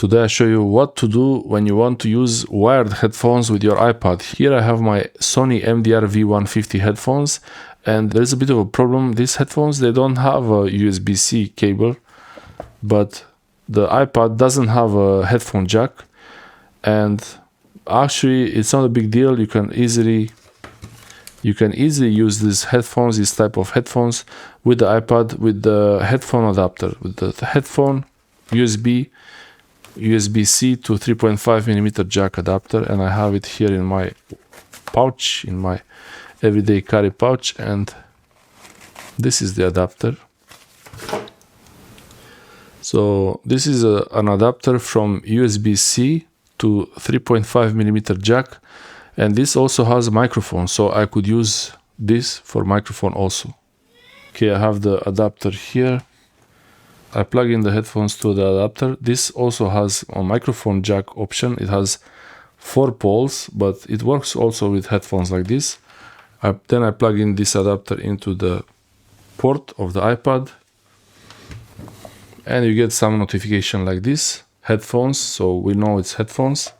Today I show you what to do when you want to use wired headphones with your iPad. Here I have my Sony MDR-V150 headphones, and there's a bit of a problem. These headphones, they don't have a USB-C cable, but the iPad doesn't have a headphone jack, and actually it's not a big deal. You can easily use these headphones, this type of headphones, with the iPad, with the headphone adapter, with the headphone USB-C to 3.5mm jack adapter, and I have it here in my pouch, in my everyday carry pouch, and this is the adapter. So this is an adapter from USB-C to 3.5mm jack, and this also has a microphone, so I could use this for microphone also. Okay, I have the adapter here. I plug in the headphones to the adapter. This also has a microphone jack option. It has 4 poles, but it works also with headphones like this. Then I plug in this adapter into the port of the iPad, and you get some notification like this, headphones, so we know it's headphones.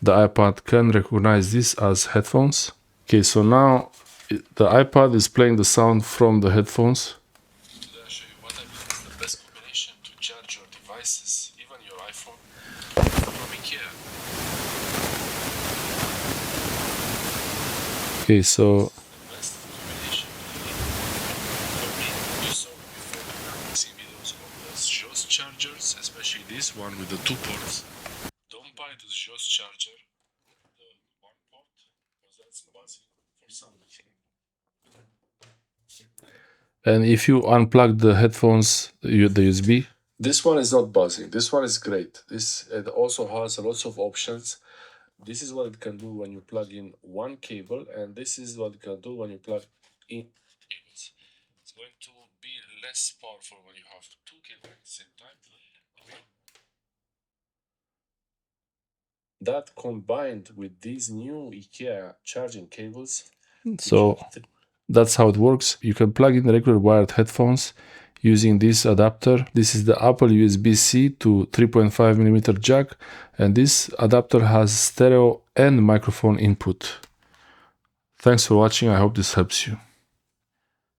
The iPad can recognize this as headphones. Okay, so now the iPad is playing the sound from the headphones. Today I'll show you what I believe is the best combination to charge your devices, even your iPhone, from IKEA. Okay, so the best combination for me, you saw before see videos of the JOS chargers, especially this one with the 2 ports. Don't buy the JOS charger, the 1 port, because that's buzzy for some reason. And if you unplug the headphones, the USB, this one is not buzzing. This one is great. It also has lots of options. This is what it can do when you plug in 1 cable, and this is what it can do when you plug in cables. It's going to be less powerful when you have 2 cables at the same time. That combined with these new IKEA charging cables, so that's how it works. You can plug in regular wired headphones using this adapter. This is the Apple USB-C to 3.5mm jack, and this adapter has stereo and microphone input. Thanks for watching. I hope this helps you.